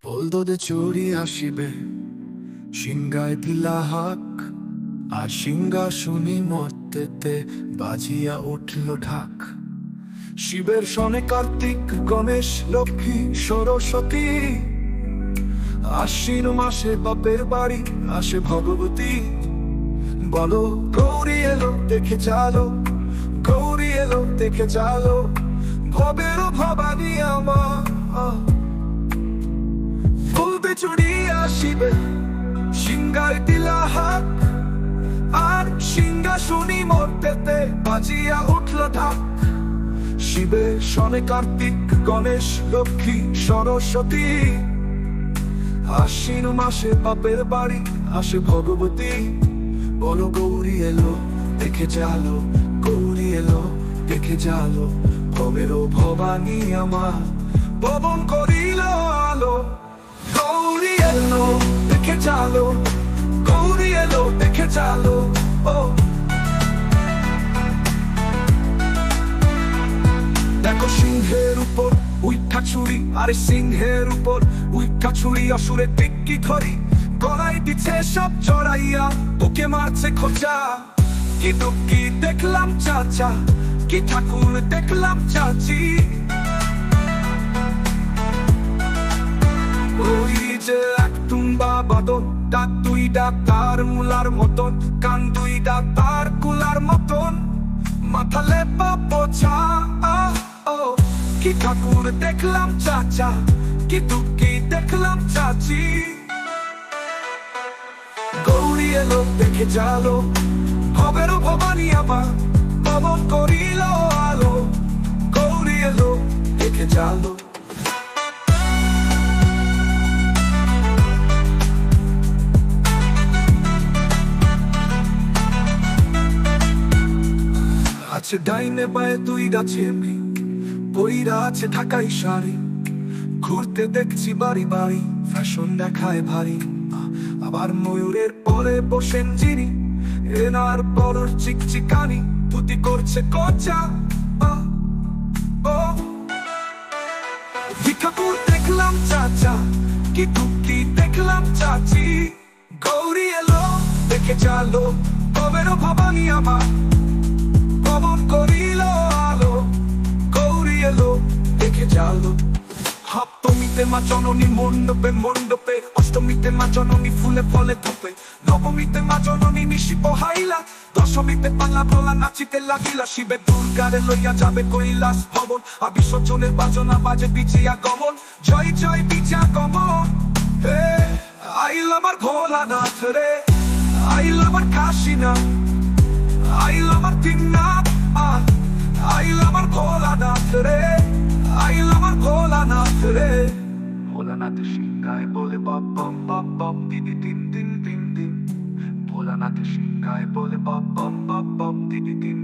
বলদোদে চড়ি আসিবে সিংহায় দিলা হাক, আর সিংহাসনী মর্তেতে বাজিয়া উঠল ঢাক। শিবের সনে কার্তিক গণেশ লক্ষ্মী সরস্বতী, আশ্বিন মাসে বাপের বাড়ি আসে ভগবতী। বলো গৌরী এলো দেখে চালো, গৌরী এলো দেখে চালো, ভবের ভবানী আমার। বলবে চড়ি আসিবে সিংহায় দিলা হাক, আর সিংহাসনী মর্তেতে বাজিয়া উঠল ঢাক। শিবের সনে কার্তিক গণেশ লক্ষ্মী সরস্বতী, আশ্বিন মাসে বাপের বাড়ি আসে ভগবতী। বলো গৌরী এলো দেখে চালো, গৌরী এলো দেখে চালো, ভবের ভবানী আমার পবন করিল আলো। গৌরী এলো দেখে চালো, গৌরী এলো দেখে চালো। ও দেখো সিংহের উপর উইঠা ছুরি, আরে সিংহের উপর উইঠা ছুরি, অসুরের টিক্কি ধরি গলায় দিচ্ছে সব চড়াইয়া, ওকে মারছে খোঁচা। কি দুঃখী দেখলাম চাচা, কি ঠাকুর দেখলাম চাচি। ওই যে এক তুম্বা বাদন, ডাক দুই ডাক তার মুলার মতন, কান দুই ডাক তার কুলার মতন, মাথা লেপা পোছা। ও কি ঠাকুর দেখলাম চাচা, কি দুঃখী দেখলাম চাচি। গৌরী এলো দেখে চালো, ভবের ভবানী আমার পবন করিল আলো। গৌরী এলো দেখে চালো। আছে ডাইনে বায়ে দুই গাছেমি, পইরা আছে ঢাকাই শাড়ি, ঘুরতে দেখছি বাড়ি বাড়ি, ফ্যাশন দেখায় ভারী। আবার ময়ূরের পরে বসেন যিনি, এনার বড়র চিকচিকানি, ধুতি করছে কচা। কি ঠাকুর দেখলাম চাচা, কি দুঃখী দেখলাম চাচি। গৌরী এলো দেখে চালো, ভবের ভবানী আমার পবন করিল আলো। গৌরী এলো দেখে চালো। সপ্তমীতে মা জননী মণ্ডপে মণ্ডপে, অষ্টমীতে মা জননী ফুলে ফলে ধোপে, নবমীতে মা জননী নিশি পোহাইলা, দশমীতে পালা ভোলা নাচিতে লাগিলা। শিবে দুর্গারে লইয়া যাবে কৈলাস ভবন, আর বিসর্জনের বাজনা বাজে বিজিয়া গমন। জয় জয় বিজয়া গমন। আইল আমার ভোলানাথ রে, আইল আমার কাশীনাথ, আইল আমার তিননাথ, আইল আমার ভোলানাথ রে, আইল আমার ভোলানাথ রে। ভোলানাথ সিংহায় বলে বম বম বম বম, দিদি দিন দিন দিন দিন। ভোলানাথ সিংহায় বলে বম বম বম বম, দিদি দিন